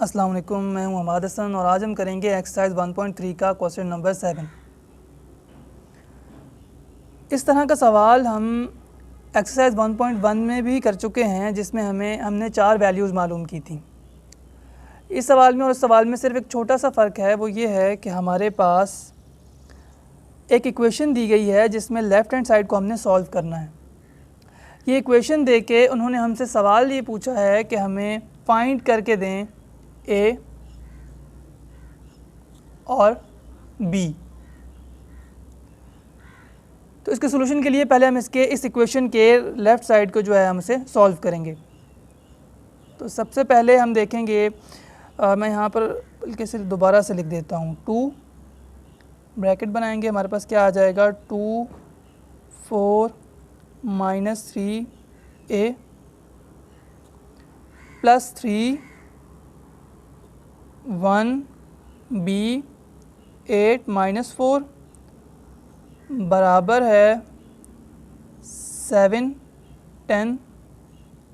अस्सलाम वालेकुम, मैं हूं हमाद हसन और आज हम करेंगे एक्सरसाइज 1.3 का क्वेश्चन नंबर 7। इस तरह का सवाल हम एक्सरसाइज 1.1 में भी कर चुके हैं, जिसमें हमने 4 वैल्यूज़ मालूम की थी। इस सवाल में और इस सवाल में सिर्फ एक छोटा सा फ़र्क है, वो ये है कि हमारे पास एक इक्वेशन दी गई है जिसमें लेफ़्ट हैंड साइड को हमने सॉल्व करना है। ये इक्वेशन दे के उन्होंने हमसे सवाल ये पूछा है कि हमें फाइंड करके दें ए और बी। तो इसके सोल्यूशन के लिए पहले हम इस इक्वेशन के लेफ़्ट साइड को जो है हम इसे सॉल्व करेंगे। तो सबसे पहले हम देखेंगे, मैं यहाँ पर बल्कि सिर्फ दोबारा से लिख देता हूँ। 2 ब्रैकेट बनाएंगे, हमारे पास क्या आ जाएगा 2 4 -3a प्लस 3 1b 8 -4 बराबर है 7 10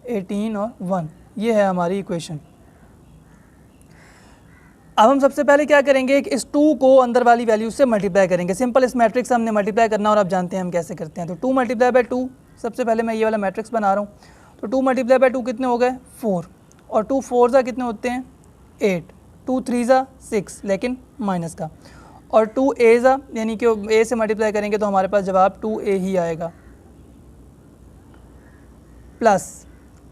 18 और 1। ये है हमारी इक्वेशन। अब हम सबसे पहले क्या करेंगे कि इस 2 को अंदर वाली वैल्यू से मल्टीप्लाई करेंगे। सिंपल इस मैट्रिक्स से हमने मल्टीप्लाई करना और आप जानते हैं हम कैसे करते हैं। तो 2 × 2, सबसे पहले मैं ये वाला मैट्रिक्स बना रहा हूँ। तो 2 × 2 कितने हो गए 4, और 2 4 कितने होते हैं 8, 2 3 6 लेकिन माइनस का, और 2 a यानी कि a से मल्टीप्लाई करेंगे तो हमारे पास जवाब 2a ही आएगा। प्लस,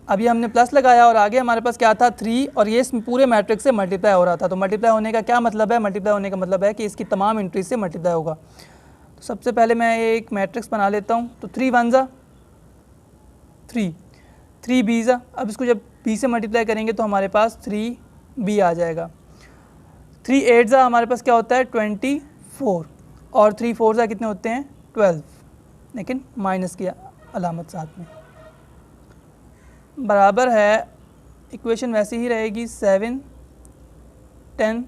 अब ये हमने प्लस लगाया और आगे हमारे पास क्या था 3, और ये इस पूरे मैट्रिक्स से मल्टीप्लाई हो रहा था। तो मल्टीप्लाई होने का क्या मतलब है? मल्टीप्लाई होने का मतलब है कि इसकी तमाम एंट्री से मल्टीप्लाई होगा। तो सबसे पहले मैं एक मैट्रिक्स बना लेता हूँ। तो 3 1 3, 3 b अब इसको जब b से मल्टीप्लाई करेंगे तो हमारे पास 3b आ जाएगा। 3 8 हमारे पास क्या होता है 24, और 3 4 कितने होते हैं 12, लेकिन माइनस की अलामत साथ में, बराबर है, इक्वेशन वैसी ही रहेगी 7 10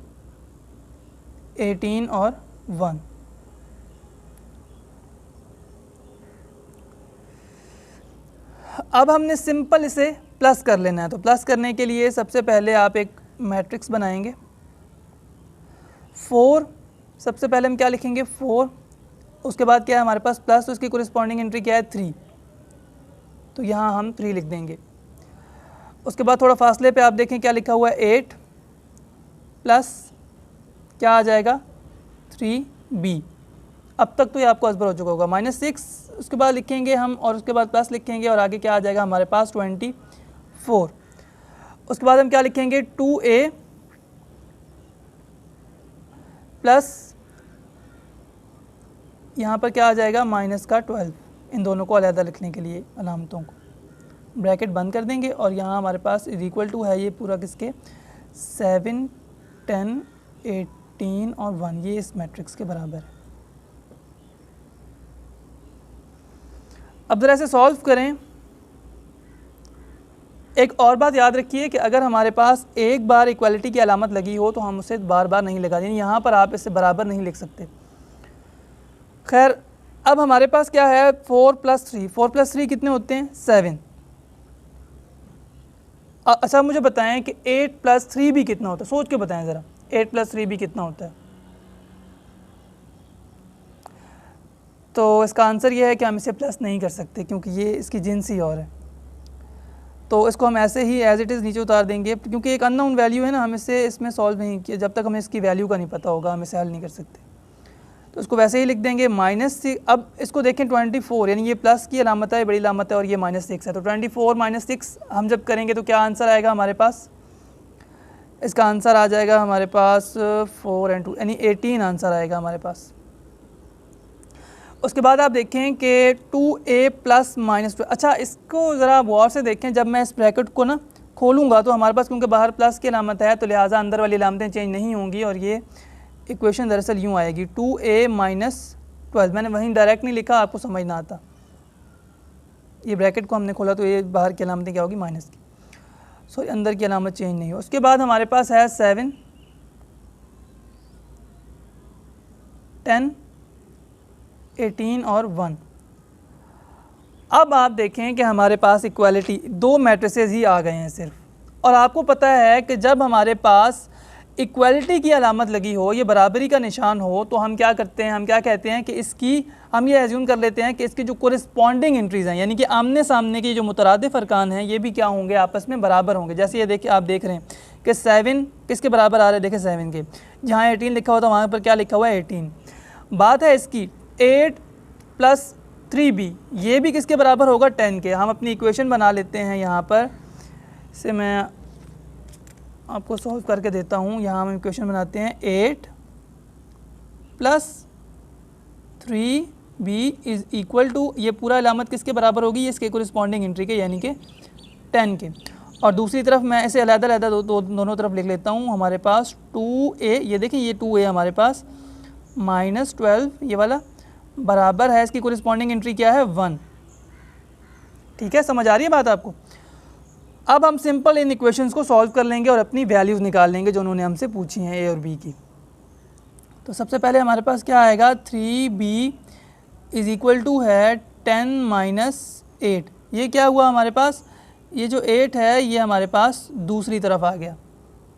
18 और 1। अब हमने सिंपल इसे प्लस कर लेना है। तो प्लस करने के लिए सबसे पहले आप एक मैट्रिक्स बनाएंगे। 4, सबसे पहले हम क्या लिखेंगे 4, उसके बाद क्या है हमारे पास प्लस, तो उसकी कोरिस्पॉन्डिंग एंट्री क्या है 3, तो यहाँ हम 3 लिख देंगे। उसके बाद थोड़ा फासले पे आप देखें क्या लिखा हुआ है 8 प्लस क्या आ जाएगा 3b। अब तक तो ये आपको असबर हो चुका होगा। -6 उसके बाद लिखेंगे हम, और उसके बाद प्लस लिखेंगे, और आगे क्या आ जाएगा हमारे पास 24। उसके बाद हम क्या लिखेंगे 2a प्लस यहाँ पर क्या आ जाएगा माइनस का 12। इन दोनों को अलग लिखने के लिए अलामतों को ब्रैकेट बंद कर देंगे, और यहाँ हमारे पास इक्वल टू है ये पूरा किसके 7 10 18 और 1, ये इस मैट्रिक्स के बराबर है। अब ज़रा इसे सॉल्व करें। एक और बात याद रखिए कि अगर हमारे पास एक बार इक्वालिटी की अलामत लगी हो तो हम उसे बार बार नहीं लगा देंगे। यहाँ पर आप इसे बराबर नहीं लिख सकते। खैर, अब हमारे पास क्या है 4 + 3 कितने होते हैं 7। अच्छा मुझे बताएं कि 8 + 3b कितना होता है, सोच के बताएं ज़रा 8 + 3b कितना होता है। तो इसका आंसर ये है कि हम इसे प्लस नहीं कर सकते क्योंकि ये इसकी जिन्स ही और है। तो इसको हम ऐसे ही एज इट इज़ नीचे उतार देंगे, क्योंकि एक अननोन वैल्यू है ना, हम इसे इसमें सॉल्व नहीं किया, जब तक हमें इसकी वैल्यू का नहीं पता होगा हम इसे हल नहीं कर सकते। तो इसको वैसे ही लिख देंगे -6। अब इसको देखें 24, यानी ये प्लस की अलामत है, बड़ी अलामत है, और ये -6 है। तो 24 - 6 हम जब करेंगे तो क्या आंसर आएगा हमारे पास? इसका आंसर आ जाएगा हमारे पास 4 और 2 यानी 18 आंसर आएगा हमारे पास। उसके बाद आप देखें कि 2a प्लस -2। अच्छा, इसको ज़रा गौर से देखें। जब मैं इस ब्रैकेट को ना खोलूँगा तो हमारे पास क्योंकि बाहर प्लस की अलामत है, तो लिहाजा अंदर वाली अलामतें चेंज नहीं होंगी, और ये इक्वेशन दरअसल यूँ आएगी 2a - 12। मैंने वहीं डायरेक्ट नहीं लिखा, आपको समझ ना आता। ये ब्रैकेट को हमने खोला तो ये बाहर की अलामतें क्या होगी माइनस की, सॉरी अंदर की अलामत चेंज नहीं हो। उसके बाद हमारे पास है 7 10 18 और 1। अब आप देखें कि हमारे पास इक्वालिटी 2 मैट्रिसेस ही आ गए हैं सिर्फ, और आपको पता है कि जब हमारे पास इक्वालिटी की अलामत लगी हो, ये बराबरी का निशान हो, तो हम क्या करते हैं, हम क्या कहते हैं कि इसकी हम ये एज्यूम कर लेते हैं कि इसकी जो कोरिस्पॉन्डिंग एंट्रीज़ हैं, यानी कि आमने सामने के जो मुतरादिफ अरकान हैं, ये भी क्या होंगे, आपस में बराबर होंगे। जैसे ये देखिए, आप देख रहे हैं कि 7 किसके बराबर आ रहे हैं, देखिए 7 के। जहाँ 18 लिखा हुआ था वहाँ पर क्या लिखा हुआ है, 18। बात है इसकी 8 + 3b, ये भी किसके बराबर होगा, 10 के। हम अपनी इक्वेशन बना लेते हैं यहाँ पर, इसे मैं आपको सॉल्व करके देता हूँ। यहाँ हम इक्वेशन बनाते हैं 8 + 3b इज़ इक्वल टू, ये पूरा अलामत किसके बराबर होगी, ये इसके कोरिस्पॉन्डिंग एंट्री के, यानी कि 10 के। और दूसरी तरफ मैं इसे अलग-अलग दोनों तरफ लिख लेता हूँ। हमारे पास 2a, ये देखिए ये 2a हमारे पास, -12 ये वाला बराबर है, इसकी कोरिस्पॉन्डिंग एंट्री क्या है, 1। ठीक है, समझ आ रही है बात आपको। अब हम सिंपल इन इक्वेशंस को सॉल्व कर लेंगे और अपनी वैल्यूज़ निकाल लेंगे जो उन्होंने हमसे पूछी हैं, ए और बी की। तो सबसे पहले हमारे पास क्या आएगा, 3b इज़ इक्वल टू है 10 - 8। ये क्या हुआ हमारे पास, ये जो 8 है ये हमारे पास दूसरी तरफ आ गया।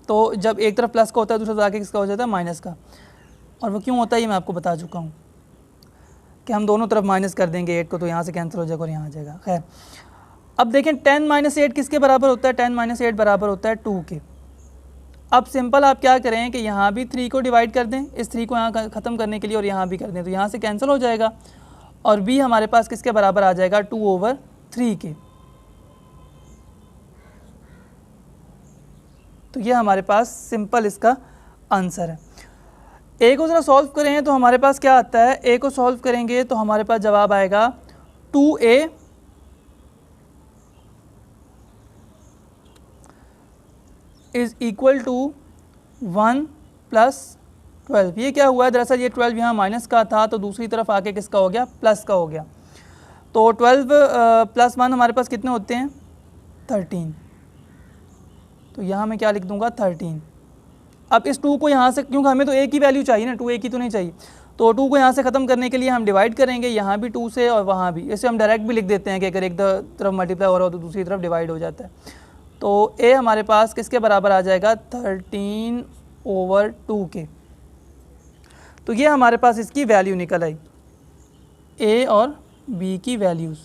तो जब एक तरफ प्लस का होता है, दूसरी तरफ आके किसका हो जाता है, माइनस का। और वो क्यों होता है ये मैं आपको बता चुका हूँ कि हम दोनों तरफ माइनस कर देंगे 8 को, तो यहाँ से कैंसिल हो जाएगा और यहाँ आ जाएगा। खैर, अब देखें 10 - 8 किसके बराबर होता है, 10 - 8 बराबर होता है 2 के। अब सिंपल आप क्या करें कि यहाँ भी 3 को डिवाइड कर दें, इस 3 को यहाँ ख़त्म करने के लिए, और यहाँ भी कर दें, तो यहाँ से कैंसिल हो जाएगा। और b हमारे पास किसके बराबर आ जाएगा, 2/3 के। तो ये हमारे पास सिंपल इसका आंसर है। ए को ज़रा सॉल्व करें तो हमारे पास क्या आता है, ए को सॉल्व करेंगे तो हमारे पास जवाब आएगा 2a इज़ इक्वल टू 1 + 12। ये क्या हुआ है, दरअसल ये 12 यहाँ माइनस का था, तो दूसरी तरफ आके किसका हो गया, प्लस का हो गया। तो 12 + 1 हमारे पास कितने होते हैं, 13। तो यहाँ मैं क्या लिख दूंगा, 13। अब इस 2 को यहाँ से, क्योंकि हमें तो a की वैल्यू चाहिए ना, 2a की तो नहीं चाहिए, तो 2 को यहाँ से ख़त्म करने के लिए हम डिवाइड करेंगे, यहाँ भी 2 से और वहाँ भी। इसे हम डायरेक्ट भी लिख देते हैं कि अगर एक तरफ मल्टीप्लाई हो रहा हो तो दूसरी तरफ डिवाइड हो जाता है। तो a हमारे पास किसके बराबर आ जाएगा, 13/2 के। तो ये हमारे पास इसकी वैल्यू निकल आई, a और b की वैल्यूज़।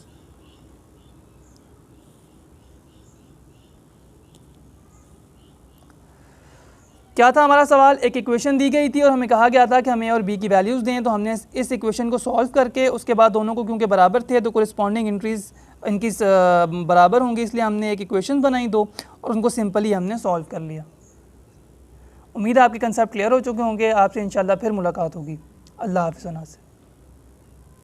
क्या था हमारा सवाल, एक इक्वेशन दी गई थी और हमें कहा गया था कि हमें a और b की वैल्यूज़ दें। तो हमने इस इक्वेशन को सॉल्व करके उसके बाद दोनों को क्योंकि बराबर थे तो कोरिस्पॉन्डिंग एंट्रीज़ इनकी बराबर होंगी, इसलिए हमने एक इक्वेशन बनाई दो और उनको सिंपली हमने सॉल्व कर लिया। उम्मीद है आपके कंसेप्ट क्लियर हो चुके होंगे। आपसे इंशाल्लाह फिर मुलाकात होगी। अल्लाह हाफ़िज़।